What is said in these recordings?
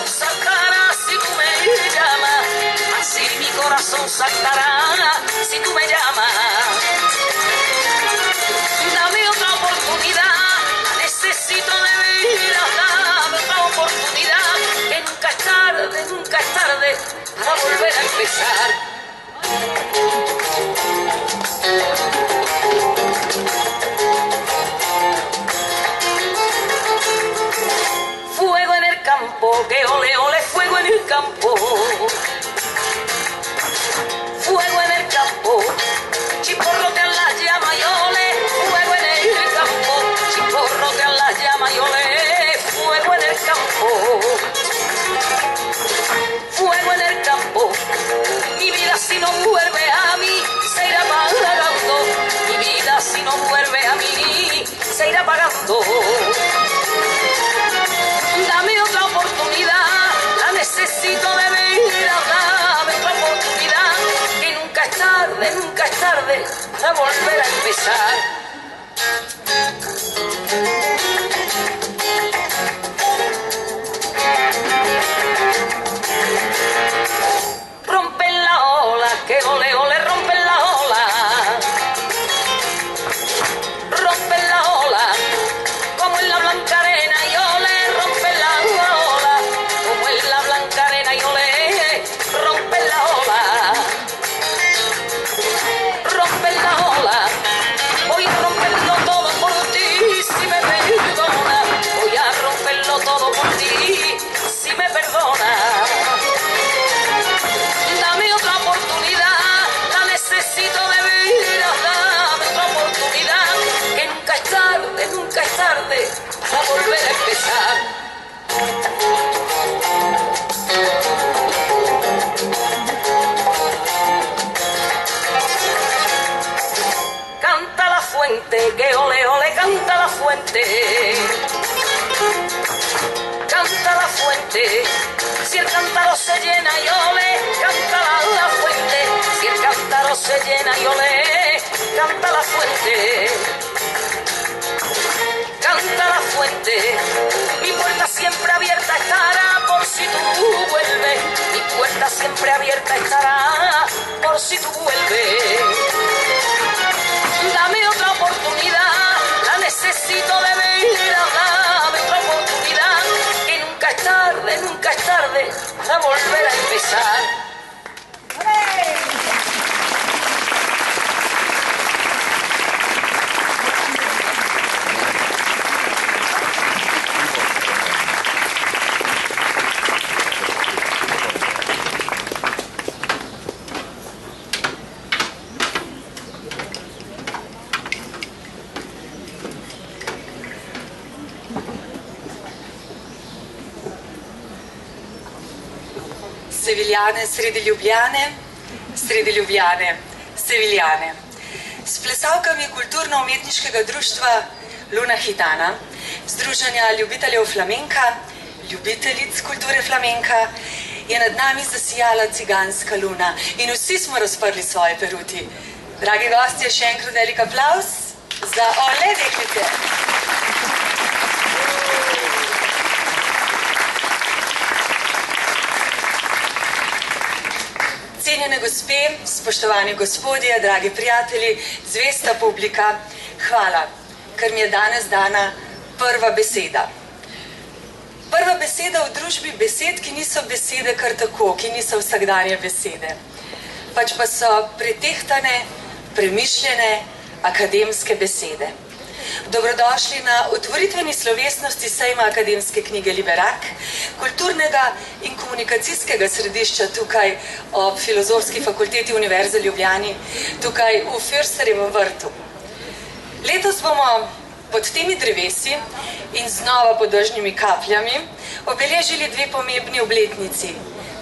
corazón saltará si tú me llamas, así mi corazón saltará si tú me llamas. Dame otra oportunidad, necesito de vida, dame otra oportunidad, que nunca es tarde para volver a empezar. Fuego en el campo, que ole ole, fuego en el campo. Fuego en el campo, chisporrotean las llamas y ole, fuego en el campo, chisporrotean las llamas y ole, fuego en el campo. Fuego en el campo, mi vida si no vuelve a mí, se irá apagando, mi vida si no vuelve a mí, se irá apagando. Dame otra oportunidad, la necesito de vida, dame otra oportunidad, que nunca es tarde para volver a empezar. Rompen la ola, que ole ole, rompen la ola. Rompen la ola, como en la blanca arena y ole, rompen la ola, como en la blanca arena y ole, rompen la ola. Rompen la ola, voy a romperlo todo por ti, si me perdona, voy a romperlo todo por ti, si me perdona. Dame otra oportunidad, la necesito de vida, dame otra oportunidad, que nunca es tarde para volver a empezar. Canta la fuente, que ole ole, canta la fuente. Canta la fuente, si el cántaro se llena y ole, canta la fuente, si el cántaro se llena y ole, canta la fuente. Canta la fuente, mi puerta siempre abierta estará por si tú vuelves, mi puerta siempre abierta estará por si tú vuelves. Dame otra oportunidad, la necesito de vida, dame otra oportunidad, que nunca es tarde para volver a empezar. Seviljane sredi Ljubljane, Seviljane. S plesalkami kulturno-umetniškega društva Luna Gitana, Združenja ljubiteljev flamenka, ljubiteljic kulture flamenka, je nad nami zasijala ciganska luna in vsi smo razprli svoje peruti. Dragi gostje, še enkrat velik aplavz za Ole deklice. Cenjene gospe, spoštovani gospodje, dragi prijatelji, zvesta publika, hvala, ker mi je danes dana prva beseda. Prva beseda v družbi besed, ki niso besede kar tako, ki niso vsakdanje besede. Pač pa so pretehtane, premišljene, akademske besede. Dobrodošli na otvoritveni slovesnosti sejma akademske knjige Liberak, kulturnega in komunikacijskega središča tukaj ob Filozofski fakulteti Univerze v Ljubljani, tukaj v Fürsterjevem vrtu. Letos bomo pod temi drevesi in znova pod dežnimi kapljami obeležili dve pomembni obletnici.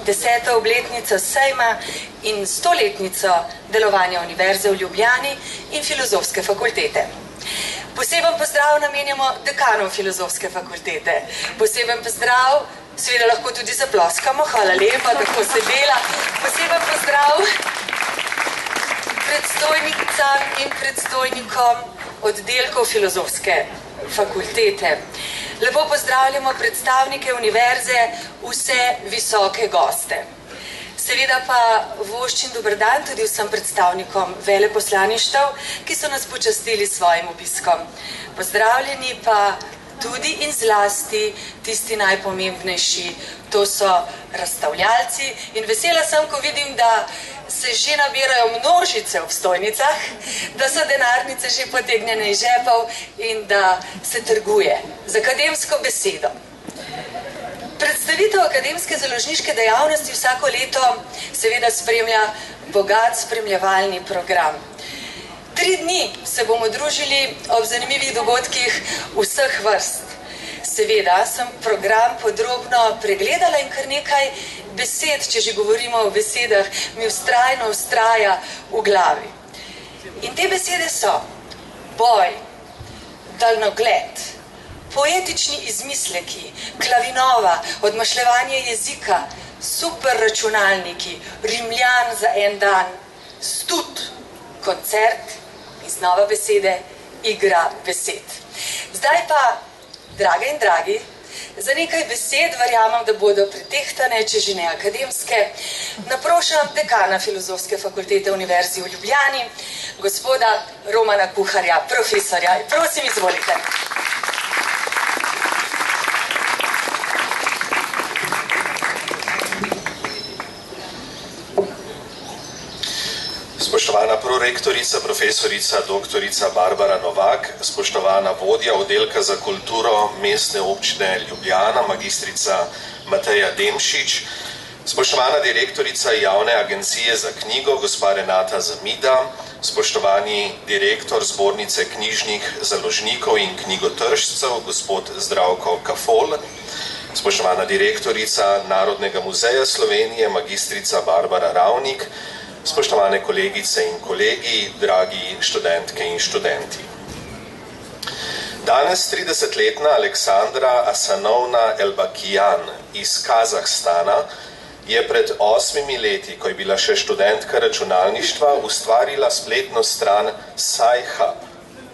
10. obletnica sejma in 100-letnico delovanja Univerze v Ljubljani in Filozofske fakultete. Poseben pozdrav namenjamo dekanov Filozofske fakultete. Poseben pozdrav, seveda lahko tudi zaploskamo, hvala lepa, tako se dela. Poseben pozdrav predstojnicam in predstojnikom oddelkov Filozofske fakultete. Lepo pozdravljamo predstavnike univerze, vse visoke goste. Seveda pa voščim dober dan tudi vsem predstavnikom veleposlaništev, ki so nas počastili s svojim obiskom. Pozdravljeni pa tudi in zlasti tisti najpomembnejši, to so razstavljalci. In vesela sem, ko vidim, da se že nabirajo množice v stojnicah, da so denarnice že potegnjene iz žepov in da se trguje z akademsko besedo. Predstavitev akademske založniške dejavnosti vsako leto seveda spremlja bogat spremljevalni program. 3 dni se bomo družili ob zanimivih dogodkih vseh vrst. Seveda sem program podrobno pregledala in kar nekaj besed, če že govorimo o besedah, mi vztrajno vztraja v glavi. In te besede so boj, daljnogled, poetični izmisleki, klavinova, odmašljevanje jezika, superračunalniki, Rimljan za en dan, stud, koncert in znova besede, igra besed. Zdaj pa, drage in dragi, za nekaj besed verjamem, da bodo pretehtane, če že ne akademske, naprošam dekana Filozofske fakultete Univerze v Ljubljani, gospoda Romana Kuharja, profesorja. Prosim, izvolite. Spoštovana prorektorica, profesorica, doktorica Barbara Novak, spoštovana vodja oddelka za kulturo Mestne občine Ljubljana, magistrica Mateja Demšič, spoštovana direktorica Javne agencije za knjigo, gospa Renata Zamida, spoštovani direktor Zbornice knjižnih založnikov in knjigotržcev, gospod Zdravko Kafol, spoštovana direktorica Narodnega muzeja Slovenije, magistrica Barbara Ravnik, spoštovane kolegice in kolegi, dragi študentke in študenti. Danes 30-letna Aleksandra Asanovna Elbakijan iz Kazahstana je pred 8 leti, ko je bila še študentka računalništva, ustvarila spletno stran Sci-Hub,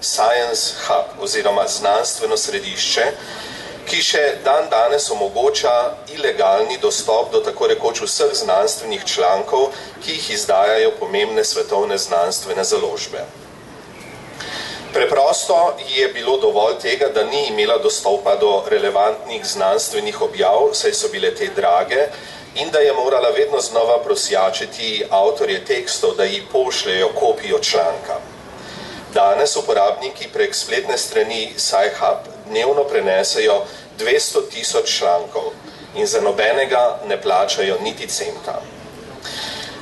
Science Hub oziroma znanstveno središče, ki še dan danes omogoča ilegalni dostop do tako rekoč vseh znanstvenih člankov, ki jih izdajajo pomembne svetovne znanstvene založbe. Preprosto je bilo dovolj tega, da ni imela dostopa do relevantnih znanstvenih objav, saj so bile te drage, in da je morala vedno znova prosjačiti avtorje tekstov, da ji pošljejo kopijo članka. Danes uporabniki prek spletne strani Sci-Hub dnevno prenesejo 200.000 člankov in za nobenega ne plačajo niti centa.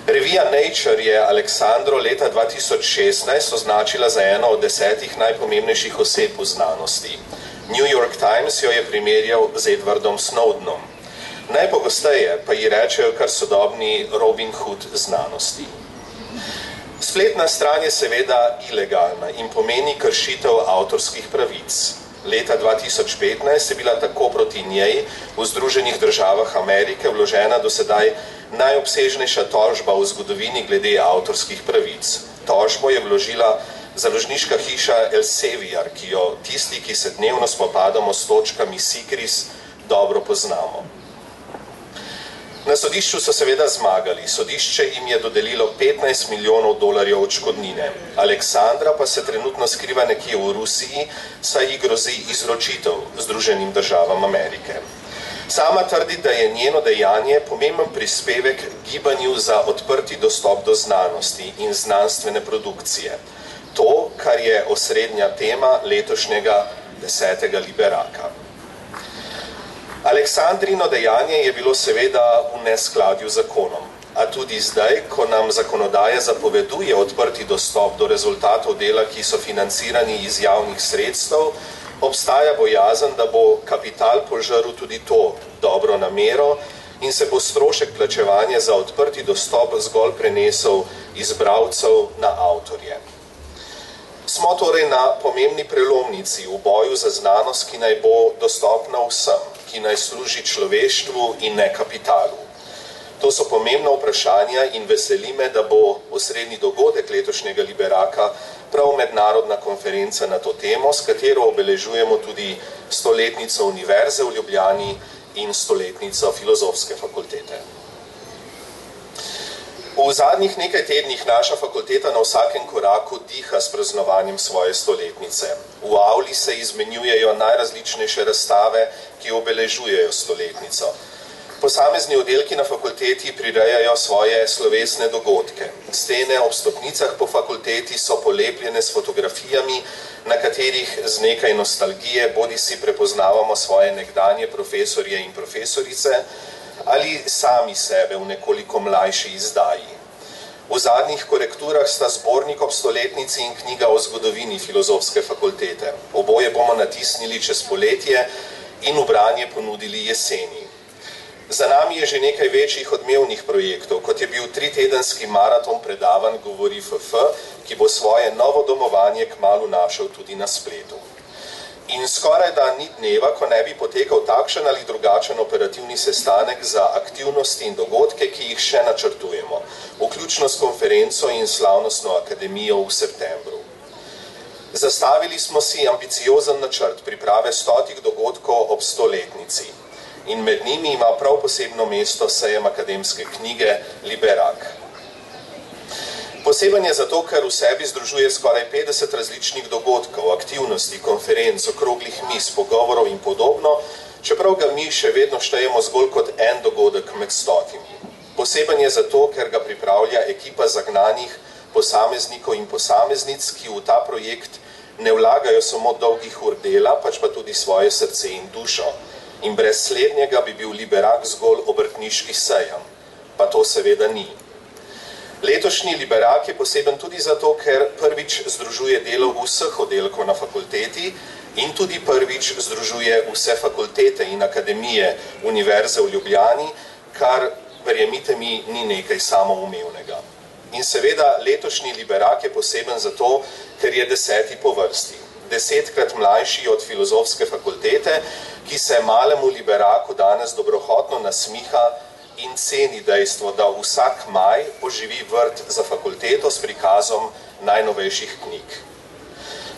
Revija Nature je Aleksandro leta 2016 označila za eno od 10 najpomembnejših oseb v znanosti. New York Times jo je primerjal z Edwardom Snowdenom. Najpogosteje pa ji rečejo kar sodobni Robin Hood znanosti. Spletna stran je seveda ilegalna in pomeni kršitev avtorskih pravic. Leta 2015 je bila tako proti njej v Združenih državah Amerike vložena do sedaj najobsežnejša tožba v zgodovini glede avtorskih pravic. Tožbo je vložila založniška hiša Elsevier, ki jo tisti, ki se dnevno spopadamo s točkami SIGRIS, dobro poznamo. Na sodišču so seveda zmagali. Sodišče jim je dodelilo $15 milijonov odškodnine. Aleksandra pa se trenutno skriva nekje v Rusiji, saj ji grozi izročitev Združenim državam Amerike. Sama trdi, da je njeno dejanje pomemben prispevek gibanju za odprti dostop do znanosti in znanstvene produkcije. To, kar je osrednja tema letošnjega 10. Liberaka. Aleksandrino dejanje je bilo seveda v neskladju z zakonom, a tudi zdaj, ko nam zakonodaja zapoveduje odprti dostop do rezultatov dela, ki so financirani iz javnih sredstev, obstaja bojazen, da bo kapital požrl tudi to dobro namero in se bo strošek plačevanja za odprti dostop zgolj prenesel iz bralcev na avtorje. Smo torej na pomembni prelomnici v boju za znanost, ki naj bo dostopna vsem, ki naj služi človeštvu in ne kapitalu. To so pomembna vprašanja in veseli me, da bo osrednji dogodek letošnjega Liberaka prav mednarodna konferenca na to temo, s katero obeležujemo tudi 100-letnico Univerze v Ljubljani in 100-letnico Filozofske fakultete. V zadnjih nekaj tednih naša fakulteta na vsakem koraku diha s praznovanjem svoje 100-letnice. V avli se izmenjujejo najrazličnejše razstave, ki obeležujejo 100-letnico. Posamezni oddelki na fakulteti prirejajo svoje slovesne dogodke. Stene ob stopnicah po fakulteti so polepljene s fotografijami, na katerih z nekaj nostalgije bodisi prepoznavamo svoje nekdanje profesorje in profesorice ali sami sebe v nekoliko mlajši izdaji. V zadnjih korekturah sta zbornik ob 100-letnici in knjiga o zgodovini Filozofske fakultete. Oboje bomo natisnili čez poletje in v branje ponudili jeseni. Za nami je že nekaj večjih odmevnih projektov, kot je bil 3-tedenski maraton predavanj Govori FF, ki bo svoje novo domovanje kmalu našel tudi na spletu. In skoraj da ni dneva, ko ne bi potekal takšen ali drugačen operativni sestanek za aktivnosti in dogodke, ki jih še načrtujemo, vključno s konferenco in slavnostno akademijo v septembru. Zastavili smo si ambiciozen načrt priprave 100 dogodkov ob 100-letnici. In med njimi ima prav posebno mesto sejem akademske knjige Liberak. Poseben je zato, ker v sebi združuje skoraj 50 različnih dogodkov, aktivnosti, konferenc, okroglih miz, pogovorov in podobno, čeprav ga mi še vedno štejemo zgolj kot en dogodek med 100. Poseben je zato, ker ga pripravlja ekipa zagnanih posameznikov in posameznic, ki v ta projekt ne vlagajo samo dolgih ur dela, pač pa tudi svoje srce in dušo. In brez slednjega bi bil Liberak zgolj obrtniški sejem, pa to seveda ni. Letošnji Liberak je poseben tudi zato, ker prvič združuje delo vseh oddelkov na fakulteti in tudi prvič združuje vse fakultete in akademije Univerze v Ljubljani, kar, verjemite mi, ni nekaj samoumevnega. In seveda letošnji Liberak je poseben zato, ker je 10. po vrsti. 10-krat mlajši od Filozofske fakultete, ki se malemu Liberaku danes dobrohotno nasmiha in ceni dejstvo, da vsak maj oživi vrt za fakulteto s prikazom najnovejših knjig.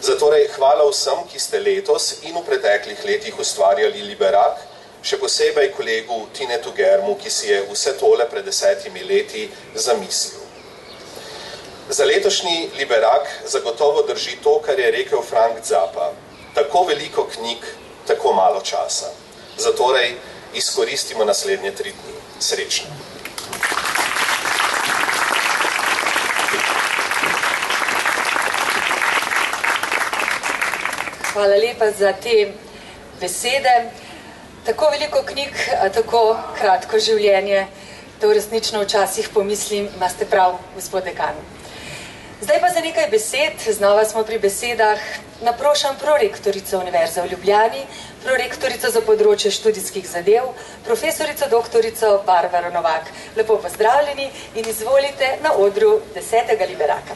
Zatorej hvala vsem, ki ste letos in v preteklih letih ustvarjali Liberak, še posebej kolegu Tinetu Germu, ki si je vse tole pred 10 leti zamislil. Za letošnji Liberak zagotovo drži to, kar je rekel Frank Zappa. Tako veliko knjig, tako malo časa. Zatorej izkoristimo naslednje 3 dni. Srečno! Hvala lepa za te besede. Tako veliko knjig, tako kratko življenje. To resnično včasih pomislim, imate prav, gospod dekan. Zdaj pa za nekaj besed, znova smo pri besedah, naprošam prorektorico Univerze v Ljubljani, prorektorico za področje študijskih zadev, profesorico doktorico Barbaro Novak. Lepo pozdravljeni in izvolite na odru 10. Liberaka.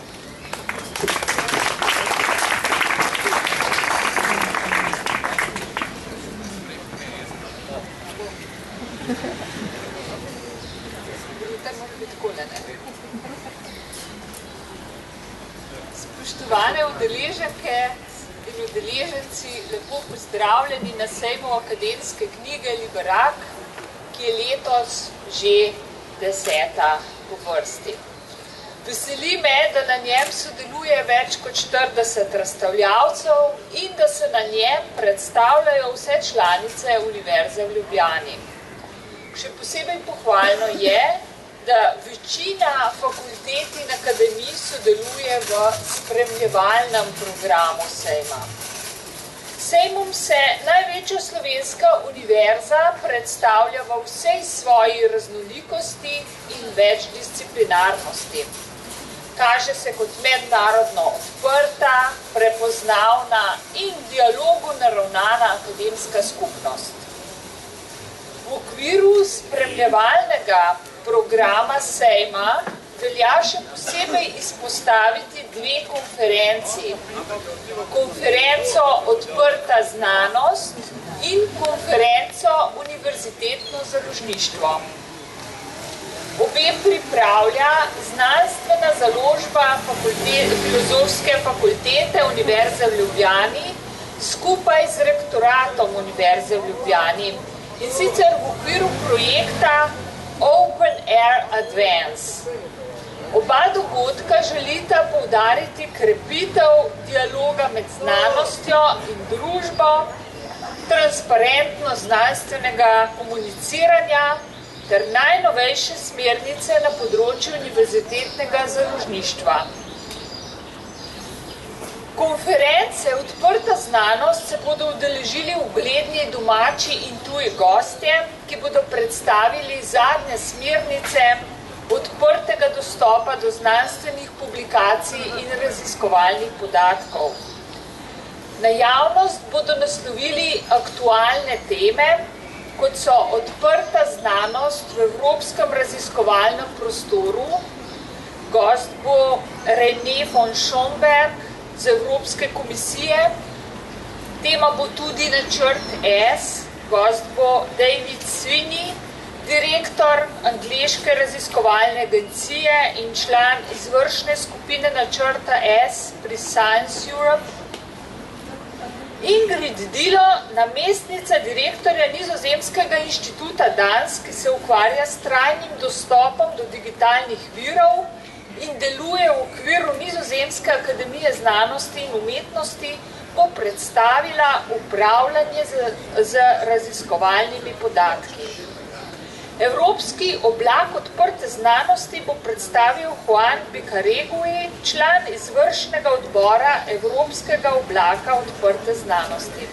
Spoštovane udeleženke in udeleženci, lepo pozdravljeni na sejmu akademske knjige Liberak, ki je letos že 10. po vrsti. Veseli me, da na njem sodeluje več kot 40 razstavljavcev in da se na njem predstavljajo vse članice Univerze v Ljubljani. Še posebej pohvalno je, da večina fakultet in akademij sodeluje v spremljevalnem programu sejma. Sejmom se največja slovenska univerza predstavlja v vsej svoji raznolikosti in večdisciplinarnosti. Kaže se kot mednarodno odprta, prepoznavna in v dialogu naravnana akademska skupnost. V okviru spremljevalnega programa sejma velja še posebej izpostaviti 2 konferenci. Konferenco Odprta znanost in konferenco Univerzitetno založništvo. Obe pripravlja znanstvena založba Filozofske fakultete Univerze v Ljubljani skupaj z rektoratom Univerze v Ljubljani in sicer v okviru projekta Open Air Advance. Oba dogodka želita poudariti krepitev dialoga med znanostjo in družbo, transparentnost znanstvenega komuniciranja ter najnovejše smernice na področju univerzitetnega založništva. Konference Odprta znanost se bodo udeležili ugledni domači in tuji gostje, ki bodo predstavili zadnje smernice odprtega dostopa do znanstvenih publikacij in raziskovalnih podatkov. Na javnost bodo naslovili aktualne teme, kot so odprta znanost v evropskem raziskovalnem prostoru. Gost bo René von Schomberg z Evropske komisije. Tema bo tudi načrt S. Gost bo David Sweeney, direktor angleške raziskovalne agencije in član izvršne skupine načrta S pri Science Europe. Ingrid Dilo, namestnica direktorja Nizozemskega inštituta Dans, ki se ukvarja s trajnim dostopom do digitalnih virov in deluje v okviru Nizozemske akademije znanosti in umetnosti, bo predstavila upravljanje z raziskovalnimi podatki. Evropski oblak odprte znanosti bo predstavil Juan Bicaregui, član izvršnega odbora Evropskega oblaka odprte znanosti.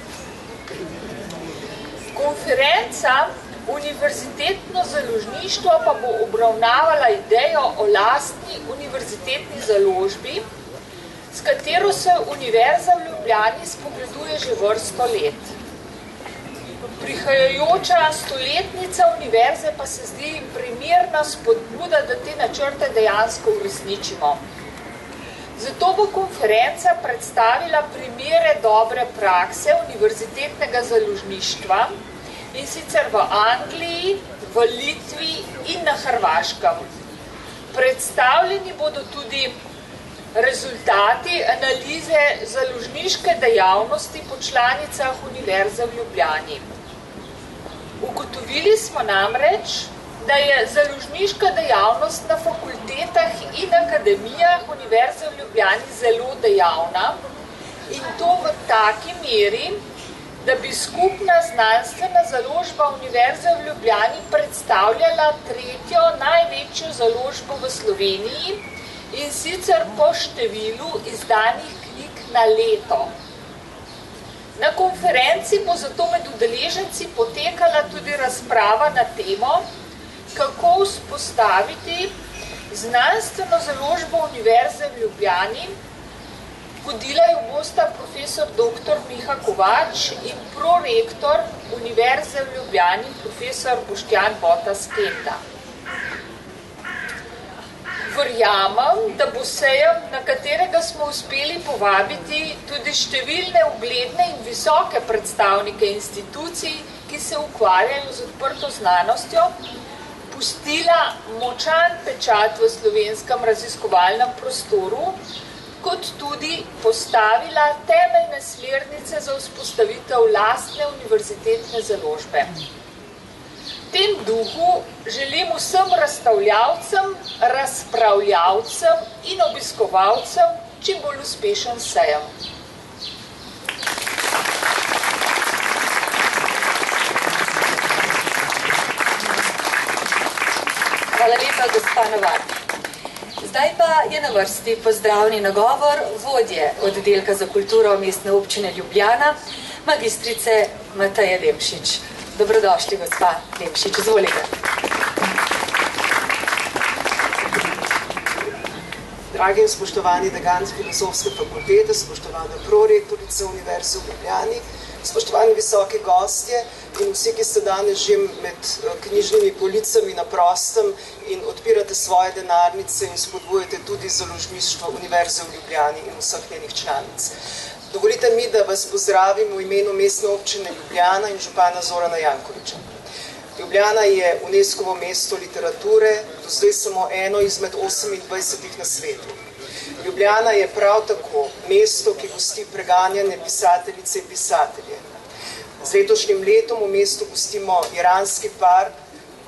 Konferenca Univerzitetno založništvo pa bo obravnavala idejo o lastni univerzitetni založbi, s katero se Univerza v Ljubljani spogleduje že vrsto let. Prihajajoča stoletnica univerze pa se zdi primerna spodbuda, da te načrte dejansko uresničimo. Zato bo konferenca predstavila primere dobre prakse univerzitetnega založništva, in sicer v Angliji, v Litvi in na Hrvaškem. Predstavljeni bodo tudi rezultati analize založniške dejavnosti po članicah Univerze v Ljubljani. Ugotovili smo namreč, da je založniška dejavnost na fakultetah in akademijah Univerze v Ljubljani zelo dejavna in to v taki meri, da bi skupna znanstvena založba Univerze v Ljubljani predstavljala tretjo največjo založbo v Sloveniji in sicer po številu izdanih knjig na leto. Na konferenci bo zato med udeleženci potekala tudi razprava na temo, kako vzpostaviti znanstveno založbo Univerze v Ljubljani. Vodila jo bosta profesor dr. Miha Kovač in prorektor Univerze v Ljubljani, profesor Boštjan Botas-Kenda. Verjamem, da bo sejem, na katerega smo uspeli povabiti tudi številne ugledne in visoke predstavnike institucij, ki se ukvarjajo z odprto znanostjo, pustila močan pečat v slovenskem raziskovalnem prostoru, kot tudi postavila temeljne smernice za vzpostavitev lastne univerzitetne založbe. V tem duhu želim vsem razstavljavcem, razpravljavcem in obiskovalcem čim bolj uspešen sejem. Hvala lepa, gospa Novak. Zdaj pa je na vrsti pozdravni nagovor vodje oddelka za kulturo Mestne občine Ljubljana, magistrice Mateje Demšič. Dobrodošli, gospa Demšič, izvolite. Dragi in spoštovani dekan Filozofske fakultete, spoštovana prorektorica Univerze v Ljubljani, spoštovani visoki gostje in vsi, ki ste danes že med knjižnimi policami na prostem in odpirate svoje denarnice in spodbujate tudi založništvo Univerze v Ljubljani in vseh njenih članic. Dovolite mi, da vas pozdravim v imenu Mestne občine Ljubljana in župana Zorana Jankovića. Ljubljana je UNESCO-ovo mesto literature, do zdaj samo eno izmed 28 na svetu. Ljubljana je prav tako mesto, ki gosti preganjane pisateljice in pisatelje. Z letošnjim letom v mestu gostimo iranski par,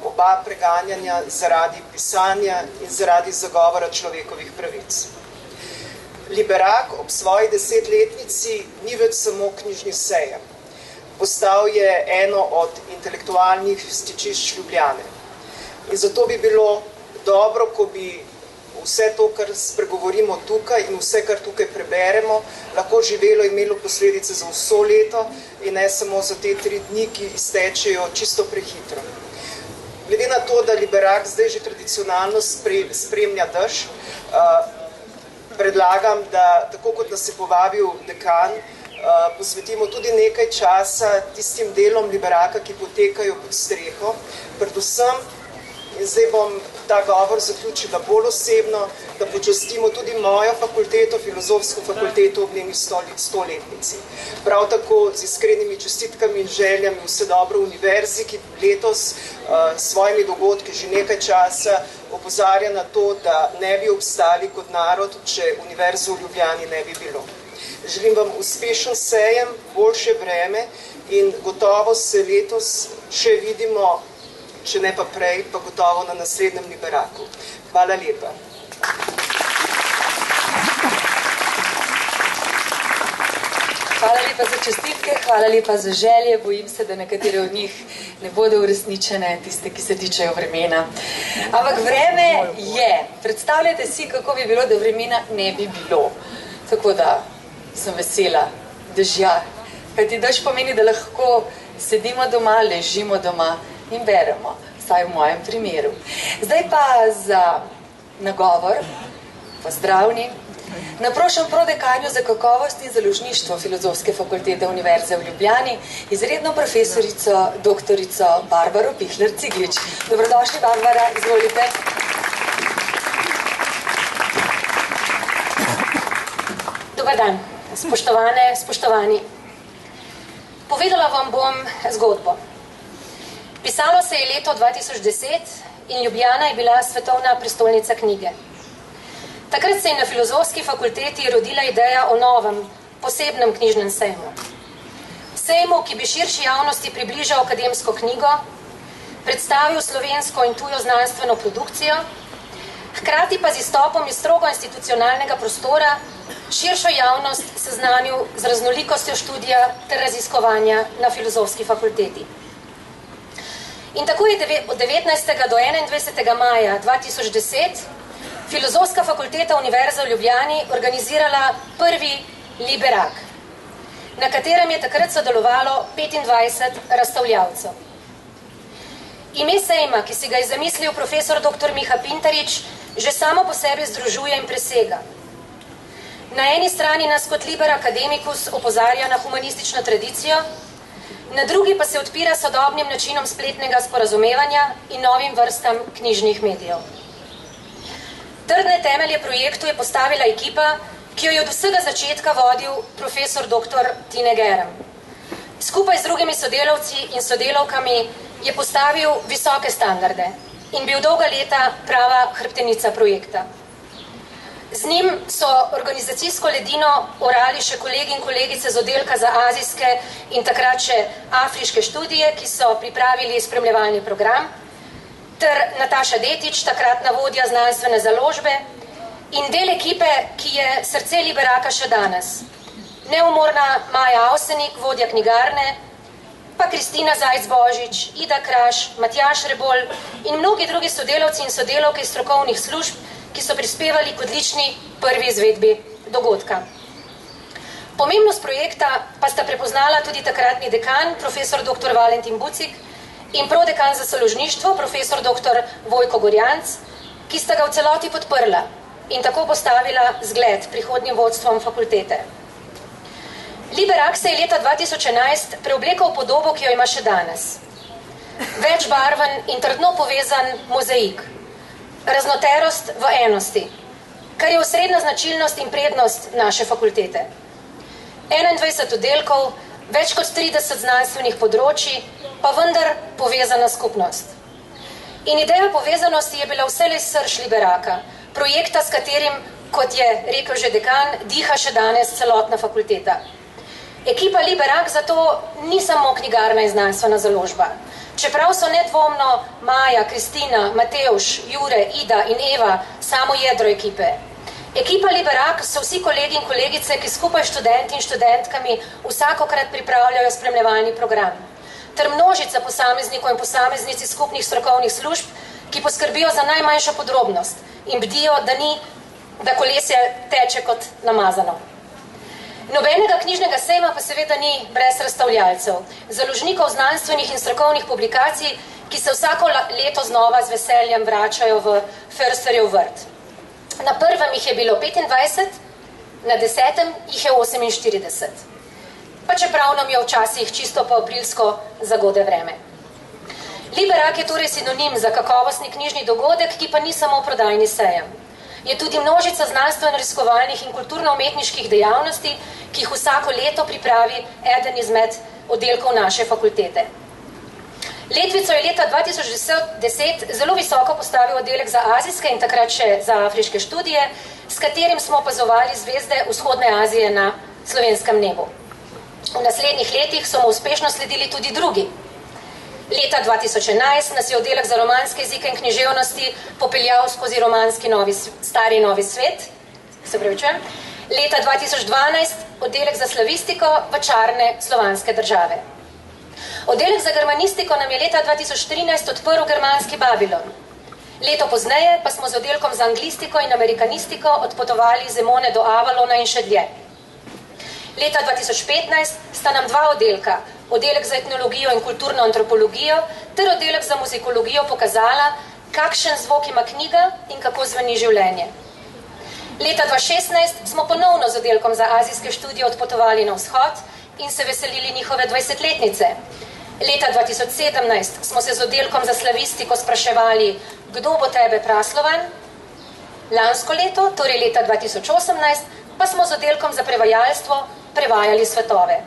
oba preganjanja zaradi pisanja in zaradi zagovora človekovih pravic. Liberak ob svoji 10-letnici ni več samo knjižni sejem. Postal je eno od intelektualnih stičišč Ljubljane. In zato bi bilo dobro, ko bi vse to, kar spregovorimo tukaj in vse, kar tukaj preberemo, lahko živelo in imelo posledice za vso leto in ne samo za te 3 dni, ki iztečejo čisto prehitro. Glede na to, da Liberak zdaj že tradicionalno spremlja dež, predlagam, da tako kot nas je povabil dekan, posvetimo tudi nekaj časa tistim delom Liberaka, ki potekajo pod streho, predvsem, in zdaj bom ta govor zaključila bolj osebno, da počastimo tudi mojo fakulteto, filozofsko fakulteto ob njeni 100-letnici. Prav tako z iskrenimi čestitkami in željami vse dobro univerzi, ki letos s svojimi dogodki že nekaj časa opozarja na to, da ne bi obstali kot narod, če univerze v Ljubljani ne bi bilo. Želim vam uspešen sejem, boljše vreme in gotovo se letos še vidimo, če ne pa prej, pa gotovo na naslednjem Liberaku. Hvala lepa. Hvala lepa za čestitke, hvala lepa za želje. Bojim se, da nekatere od njih ne bodo uresničene, tiste, ki se tičejo vremena. Ampak vreme je. Predstavljajte si, kako bi bilo, da vremena ne bi bilo. Tako da sem vesela dežja. Kajti dež pomeni, da lahko sedimo doma, ležimo doma in beremo, vsaj v mojem primeru. Zdaj pa za nagovor, pozdravni, naprošam prodekanjo za kakovost in založništvo Filozofske fakultete Univerze v Ljubljani, izredno profesorico, doktorico Barbaro Pihler-Ciglič. Dobrodošli, Barbara, izvolite. Dobar dan, spoštovane, spoštovani. Povedala vam bom zgodbo. Pisalo se je leto 2010 in Ljubljana je bila svetovna prestolnica knjige. Takrat se je na Filozofski fakulteti rodila ideja o novem, posebnem knjižnem sejmu. Sejmu, ki bi širši javnosti približal akademsko knjigo, predstavil slovensko in tujo znanstveno produkcijo, hkrati pa z izstopom iz strogo institucionalnega prostora širšo javnost seznanil z raznolikostjo študija ter raziskovanja na Filozofski fakulteti. In tako je od 19. do 21. maja 2010 Filozofska fakulteta Univerze v Ljubljani organizirala prvi Liberak, na katerem je takrat sodelovalo 25 razstavljavcev. Ime sejma, ki si ga je zamislil profesor dr. Miha Pintarič, že samo po sebi združuje in presega. Na eni strani nas kot liber akademikus opozarja na humanistično tradicijo, na drugi pa se odpira sodobnim načinom spletnega sporazumevanja in novim vrstam knjižnih medijev. Trdne temelje projektu je postavila ekipa, ki jo je od vsega začetka vodil profesor dr. Tine Gerem. Skupaj z drugimi sodelavci in sodelavkami je postavil visoke standarde in bil dolga leta prava hrbtenica projekta. Z njim so organizacijsko ledino orali še kolegi in kolegice z oddelka za azijske in takrat še afriške študije, ki so pripravili spremljevalni program, ter Nataša Detič, takratna vodja znanstvene založbe, in del ekipe, ki je srce Liberaka še danes. Neumorna Maja Avsenik, vodja knjigarne, pa Kristina Zajc-Božič, Ida Kraš, Matjaž Rebol in mnogi drugi sodelavci in sodelavke iz strokovnih služb, ki so prispevali k odlični prvi izvedbi dogodka. Pomembnost projekta pa sta prepoznala tudi takratni dekan, profesor dr. Valentin Bucik, in prodekan za založništvo, profesor dr. Vojko Gorjanc, ki sta ga v celoti podprla in tako postavila zgled prihodnjim vodstvom fakultete. Liberak se je leta 2011 preoblekal v podobo, ki jo ima še danes. Večbarven in trdno povezan mozaik, raznoterost v enosti, kar je osrednja značilnost in prednost naše fakultete. 21 oddelkov, več kot 30 znanstvenih področji, pa vendar povezana skupnost. In ideja povezanosti je bila vselej srž Liberaka, projekta, s katerim, kot je rekel že dekan, diha še danes celotna fakulteta. Ekipa Liberak zato ni samo knjigarna in znanstvena založba. Čeprav so nedvomno Maja, Kristina, Matevž, Jure, Ida in Eva samo jedro ekipe. Ekipa Liberak so vsi kolegi in kolegice, ki skupaj s študenti in študentkami vsakokrat pripravljajo spremljevalni program. Ter množica posameznikov in posameznici skupnih strokovnih služb, ki poskrbijo za najmanjšo podrobnost in bdijo, da kolesje teče kot namazano. Nobenega knjižnega sejma pa seveda ni brez razstavljalcev, založnikov znanstvenih in strokovnih publikacij, ki se vsako leto znova z veseljem vračajo v Försterjev vrt. Na prvem jih je bilo 25, na 10. jih je 48. Pa čeprav nam je včasih čisto po aprilsko zagode vreme. Liberak je torej sinonim za kakovostni knjižni dogodek, ki pa ni samo prodajni sejem. Je tudi množica znanstveno-raziskovalnih in kulturno-umetniških dejavnosti, ki jih vsako leto pripravi eden izmed oddelkov naše fakultete. Letvico je leta 2010 zelo visoko postavil oddelek za azijske in takrat še za afriške študije, s katerim smo opazovali zvezde vzhodne Azije na slovenskem nebu. V naslednjih letih so mu uspešno sledili tudi drugi. Leta 2011 nas je oddelek za romanske jezike in književnosti popeljal skozi romanski stari novi svet. Se pravičujem. Leta 2012 oddelek za slavistiko v čarne slovanske države. Oddelek za germanistiko nam je leta 2013 odprl germanski Babilon. Leto pozneje pa smo z oddelkom za anglistiko in amerikanistiko odpotovali iz Emone do Avalona in še dlje. Leta 2015 sta nam dva oddelka, oddelek za etnologijo in kulturno antropologijo ter oddelek za muzikologijo pokazala, kakšen zvok ima knjiga in kako zveni življenje. Leta 2016 smo ponovno z oddelkom za azijske študije odpotovali na vzhod in se veselili njihove 20-letnice. Leta 2017 smo se z oddelkom za slavistiko spraševali, kdo bo tebe Praslovan. Lansko leto, torej leta 2018, pa smo z oddelkom za prevajalstvo prevajali svetove.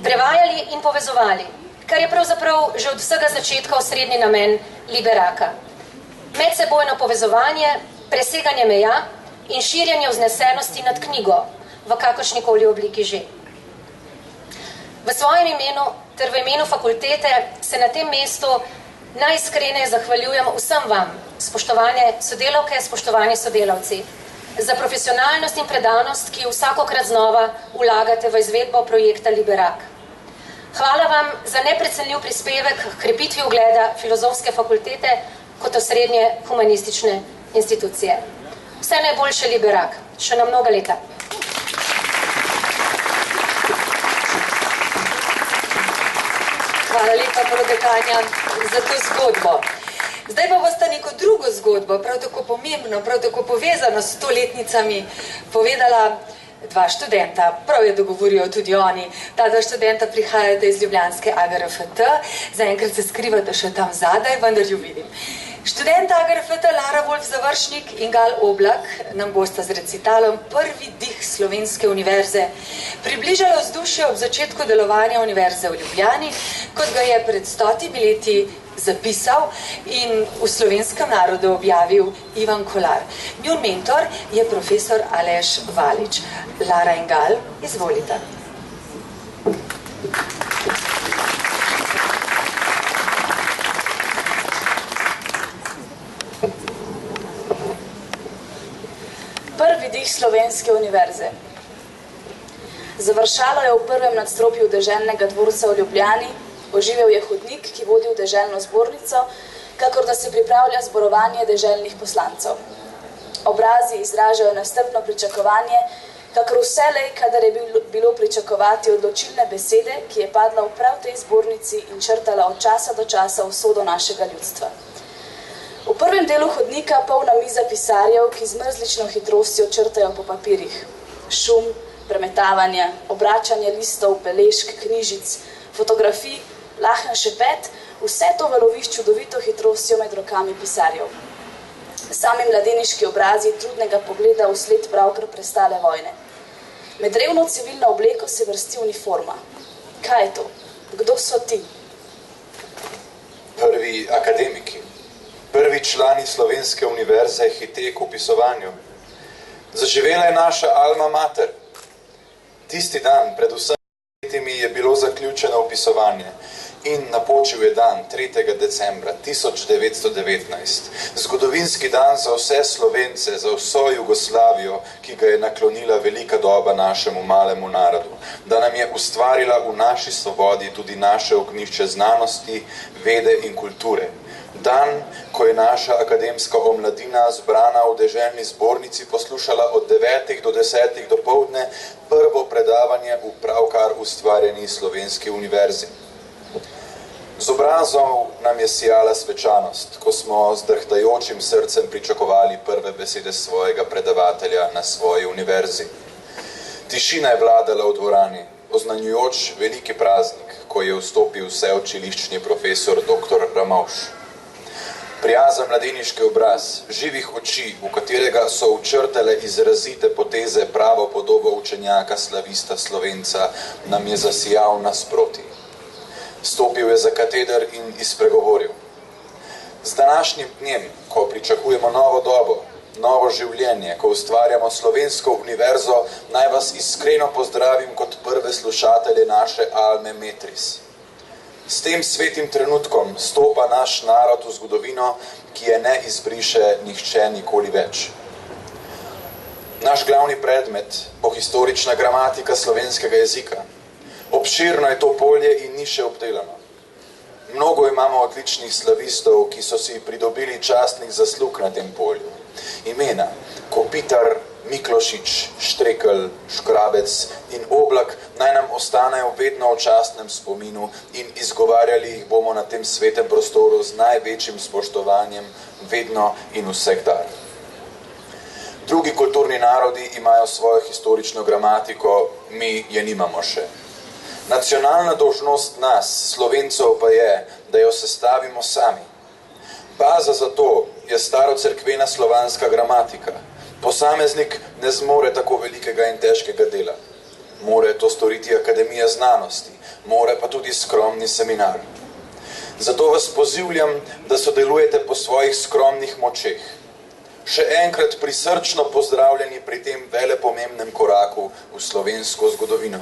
Prevajali in povezovali, kar je pravzaprav že od vsega začetka osrednji namen Liberaka. Medsebojno povezovanje, preseganje meja in širjenje vznesenosti nad knjigo, v kakršnikoli obliki že. V svojem imenu ter v imenu fakultete se na tem mestu najiskreneje zahvaljujem vsem vam, spoštovane sodelavke, spoštovani sodelavci, za profesionalnost in predanost, ki vsakokrat znova vlagate v izvedbo projekta Liberak. Hvala vam za neprecenljiv prispevek k krepitvi ugleda Filozofske fakultete kot osrednje humanistične institucije. Vse najboljše, Liberak, še na mnoga leta. Hvala lepa, prodekanja, za to zgodbo. Zdaj pa boste neko drugo zgodbo, prav tako pomembno, prav tako povezano s 100-letnicami, povedala dva študenta. Prav je, da govorijo tudi oni. Ta dva študenta prihajata iz ljubljanske AGRFT, zaenkrat se skrivata še tam zadaj, vendar jo vidim. Študenta AGRFT Lara Wolf Završnik in Gal Oblak nam bosta z recitalom Prvi dih Slovenske univerze približala vzdušje ob začetku delovanja Univerze v Ljubljani, kot ga je pred 100 leti zapisal in v slovenskem narodu objavil Ivan Kolar. Njun mentor je profesor Aleš Valič. Lara in Gal, izvolite. Prvi dih Slovenske univerze. Završalo je v prvem nadstropju deželnega dvorca v Ljubljani, oživel je hodnik, ki vodi v deželno zbornico, kakor da se pripravlja zborovanje deželnih poslancev. Obrazi izražajo nestrpno pričakovanje, kakor vselej, kadar je bilo pričakovati odločilne besede, ki je padla v prav tej zbornici in črtala od časa do časa usodo našega ljudstva. V prvem delu hodnika polna miza pisarjev, ki z mrzlično hitrostjo črtajo po papirjih. Šum, premetavanje, obračanje listov, beležk, knjižic, fotografij, lahen šepet, vse to valovi s čudovito hitrostjo med rokami pisarjev. Sami mladeniški obrazi trudnega pogleda vsled pravkar prestale vojne. Med revno civilno obleko se vrsti uniforma. Kaj je to? Kdo so ti? Prvi akademiki, prvi člani Slovenske univerze hite k upisovanju. Zaživela je naša alma mater. Tisti dan, pred vsemi letimi, je bilo zaključeno upisovanje in napočil je dan 3. decembra 1919. Zgodovinski dan za vse Slovence, za vso Jugoslavijo, ki ga je naklonila velika doba našemu malemu narodu, da nam je ustvarila v naši svobodi tudi naše ognjišče znanosti, vede in kulture. Dan, ko je naša akademska omladina zbrana v deželni zbornici poslušala od 9 do 10 dopoldne prvo predavanje v pravkar ustvarjeni Slovenski univerzi. Z obrazov nam je sijala svečanost, ko smo z drhtajočim srcem pričakovali prve besede svojega predavatelja na svoji univerzi. Tišina je vladala v dvorani, oznanjujoč veliki praznik, ko je vstopil vseučiliščni profesor dr. Ramovš. Prijazen mladeniški obraz, živih oči, v katerega so učrtale izrazite poteze pravo podobo učenjaka slavista Slovenca, nam je zasijal nasproti. Stopil je za kateder in izpregovoril. Z današnjim dnem, ko pričakujemo novo dobo, novo življenje, ko ustvarjamo Slovensko univerzo, naj vas iskreno pozdravim kot prve slušatelje naše Alme Metris. S tem svetim trenutkom stopa naš narod v zgodovino, ki je ne izbriše nihče nikoli več. Naš glavni predmet bo historična gramatika slovenskega jezika. Obširno je to polje in ni še obdelano. Mnogo imamo odličnih slavistov, ki so si pridobili častnih zaslug na tem polju. Imena Kopitar, Miklošič, Štrekelj, Škrabec in Oblak naj nam ostanejo vedno v častnem spominu in izgovarjali jih bomo na tem svetem prostoru z največjim spoštovanjem vedno in vsekdar. Drugi kulturni narodi imajo svojo historično gramatiko, mi je nimamo še. Nacionalna dolžnost nas, Slovencev, pa je, da jo sestavimo sami. Baza za to je starocerkvena slovanska gramatika. Posameznik ne zmore tako velikega in težkega dela. More to storiti Akademija znanosti, more pa tudi skromni seminar. Zato vas pozivljam, da sodelujete po svojih skromnih močeh. Še enkrat prisrčno pozdravljeni pri tem velepomembnem koraku v slovensko zgodovino.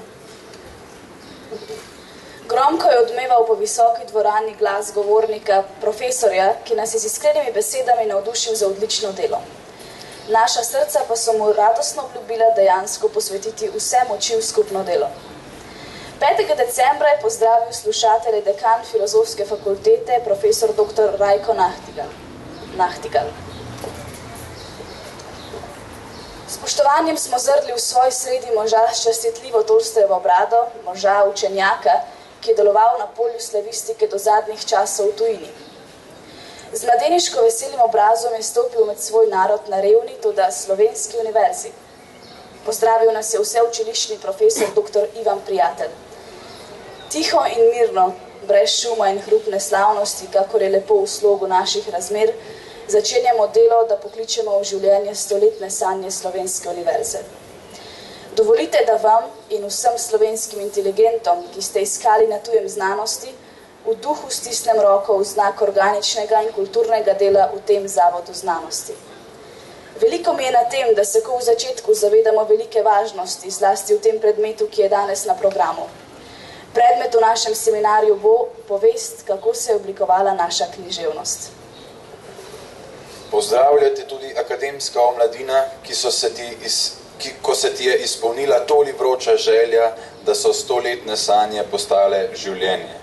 Gromko je odmeval po visoki dvorani glas govornika, profesorja, ki nas je z iskrenimi besedami navdušil za odlično delo. Naša srca pa so mu radostno obljubila dejansko posvetiti vse moči v skupno delo. 5. decembra je pozdravil slušatelje dekan Filozofske fakultete, profesor dr. Rajko Nahtigal. Spoštovanjem smo zrli v svoj sredi moža s častitljivo Tolstojevo brado, moža učenjaka, ki je deloval na polju slavistike do zadnjih časov v tujini. Z mladeniško veselim obrazom je stopil med svoj narod na revni, toda Slovenski univerzi. Pozdravil nas je vseučiliščni profesor dr. Ivan Prijatelj. Tiho in mirno, brez šuma in hrupne slavnosti, kakor je lepo v slogu naših razmer, začenjamo delo, da pokličemo v življenje stoletne sanje Slovenske univerze. Dovolite, da vam in vsem slovenskim inteligentom, ki ste iskali na tujem znanosti, v duhu stisnem roko v znak organičnega in kulturnega dela v tem zavodu znanosti. Veliko mi je na tem, da se ko v začetku zavedamo velike važnosti, zlasti v tem predmetu, ki je danes na programu. Predmet v našem seminarju bo povest, kako se je oblikovala naša književnost. Pozdravljate tudi akademska omladina, ko se ti je izpolnila toli vroča želja, da so stoletne sanje postale življenje.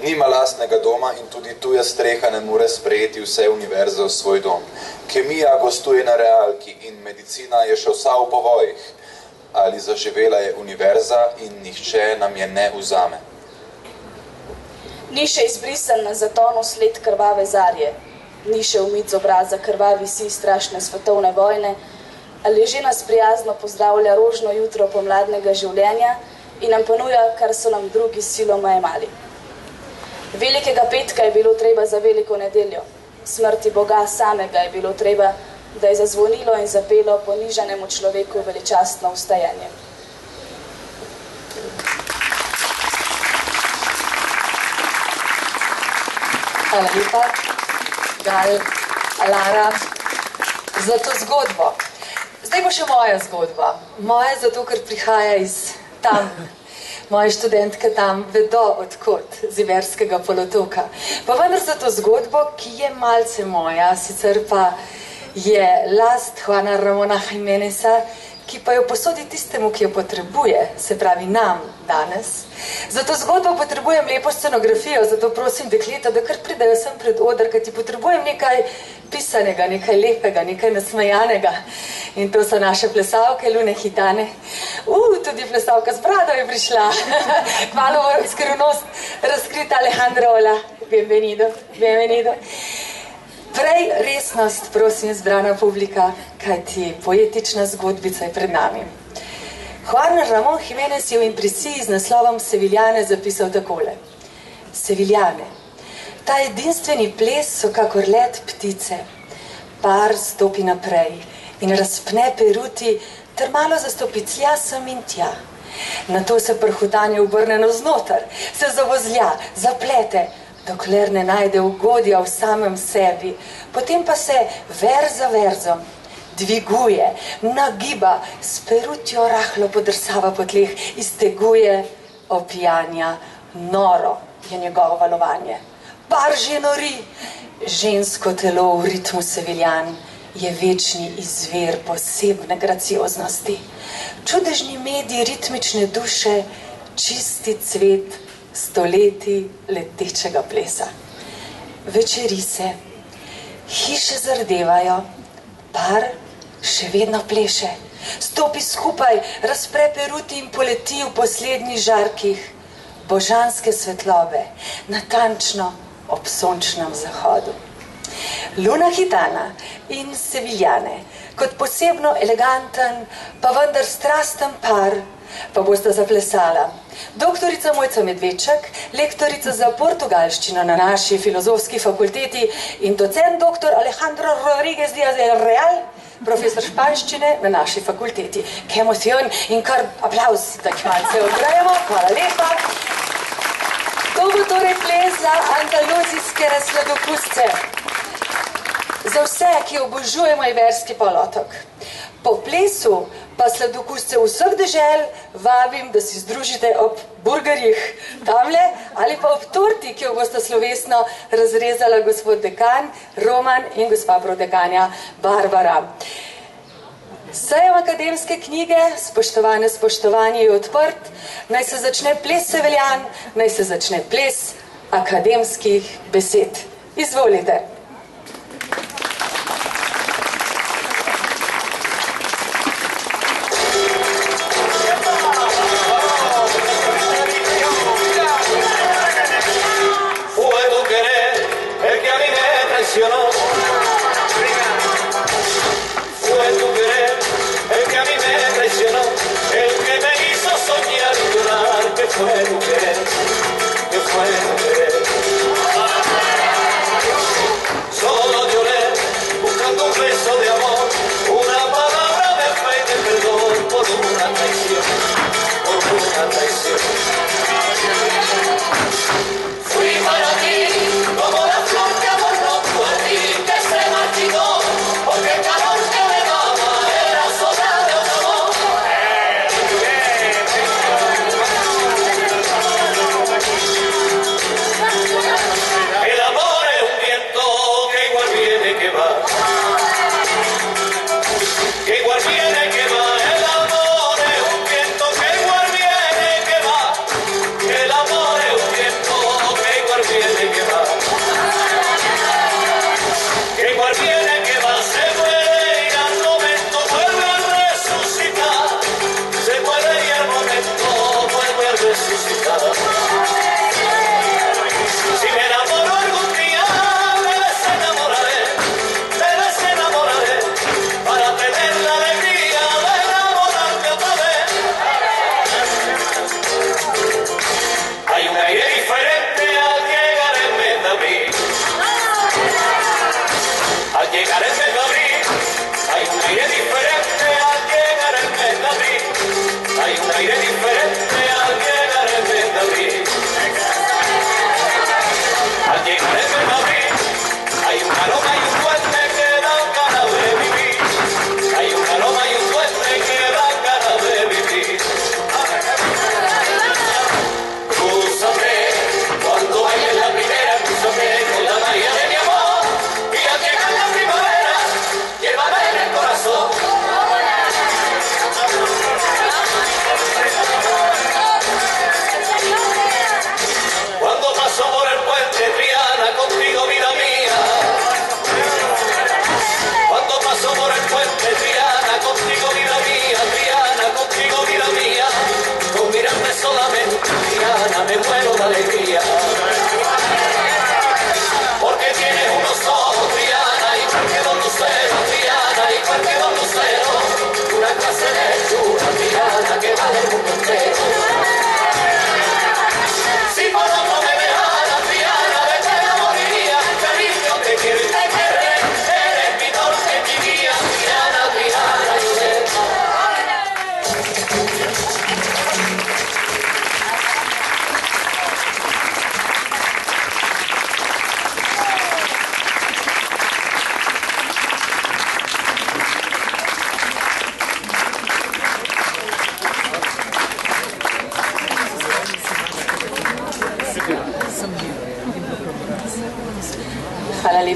Nima lastnega doma in tudi tuja streha ne more sprejeti vse univerze v svoj dom. Kemija gostuje na realki in medicina je še vsa v povojih. Ali zaživela je univerza in nihče nam je ne vzame. Ni še izbrisan na zatonu sled krvave zarje, ni še umit z obraza krvavi si strašne svetovne vojne, ali že nas prijazno pozdravlja rožno jutro pomladnega življenja in nam ponuja, kar so nam drugi siloma jemali. Velikega petka je bilo treba za veliko nedeljo, smrti Boga samega je bilo treba, da je zazvonilo in zapelo ponižanemu človeku veličastno vstajanje. Hvala lepa, Gal, Lara, za to zgodbo. Zdaj bo še moja zgodba. Moja zato, ker prihaja iz tam. Moje študentke tam vedo, odkot, z Iberskega polotoka. Pa vendar za to zgodbo, ki je malce moja, sicer pa je last Juana Ramona Jimeneza, ki pa jo posodi tistemu, ki jo potrebuje, se pravi nam danes. Za to zgodbo potrebujem lepo scenografijo, zato prosim dekleta, da kar pridejo sem pred oder, ker ti potrebujem nekaj pisanega, nekaj lepega, nekaj nasmejanega. In to so naše plesalke, Lune Gitane. Tudi plesalka z brado je prišla. Kmalu bo skrivnost razkrita, Alejandra Ola. Bienvenido, bienvenido. Prej resnost, prosim, zbrana publika, kajti poetična zgodbica je pred nami. Juan Ramón Jiménez je v impresiji z naslovom Seviljane zapisal takole. Seviljane. Ta edinstveni ples so kakor let ptice. Par stopi naprej in razpne peruti, ter malo zastopi tja sem in tja. Nato se prhutanje obrne navznoter, se zavozlja, zaplete, dokler ne najde ugodja v samem sebi, potem pa se verz za verzom dviguje, nagiba, s perutjo rahlo podrsava po tleh, izteguje, opijanja, noro je njegovo valovanje. Par že nori, žensko telo v ritmu seviljan je večni izvir posebne gracioznosti. Čudežni medij ritmične duše, čisti cvet stoletij letečega plesa. Večeri se, hiše zardevajo, par še vedno pleše. Stopi skupaj, razpre peruti in poleti v poslednjih žarkih božanske svetlobe, natančno ob sončnem zahodu. Luna Gitana in Seviljane, kot posebno eleganten, pa vendar strasten par, pa bosta zaplesala. Doktorica Mojca Medveček, lektorica za portugalščino na naši filozofski fakulteti in docent dr. Alejandro Rodríguez Díaz del Real, profesor španščine na naši fakulteti. Ke emocion in kar aplauz, da jih malce odgrajamo. Hvala lepa. To bo torej ples za andaluzijske sladokusce. Za vse, ki obožujemo Iberski polotok. Po plesu pa sladokusce vseh dežel vabim, da si združite ob burgerjih tamle ali pa ob torti, ki jo boste slovesno razrezala gospod dekan Roman in gospa prodekanja Barbara. Sejem akademske knjige, spoštovane, spoštovani, je odprt. Naj se začne ples Seviljan, naj se začne ples akademskih besed. Izvolite.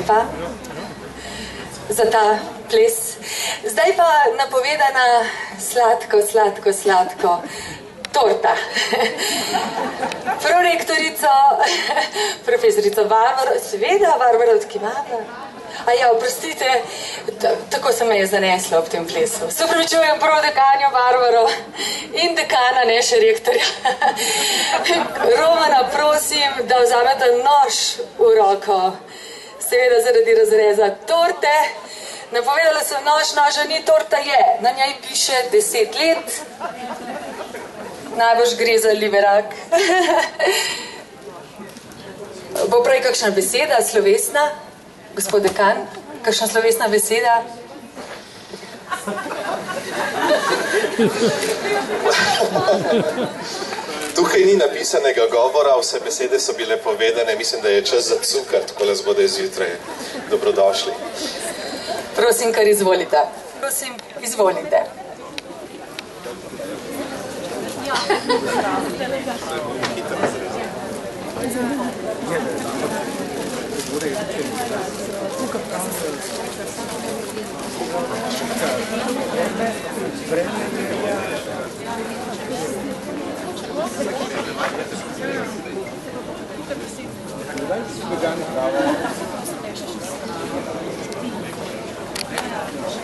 lepa za ta ples. Zdaj pa napovedana sladko torta. Prorektorico, profesorico Barbaro, seveda Barbaro Odkimava. A ja, oprostite, tako se me je zaneslo ob tem plesu. Se upravičujem prodekanjo Barbaro in dekana, ne še rektorja. Romana, prosim, da vzamete nož v roko. Seveda zaradi razreza torte. Napovedala sem noža ni, torta je. Na njej piše 10 let. Najbolj gre za liberak. Bo prej kakšna beseda, slovesna? Gospod dekan, kakšna slovesna beseda? Tukaj ni napisanega govora, vse besede so bile povedane, mislim, da je čas za cukor, tako zgodaj zjutraj. Dobrodošli. Prosim, kar izvolite. Prosim, izvolite.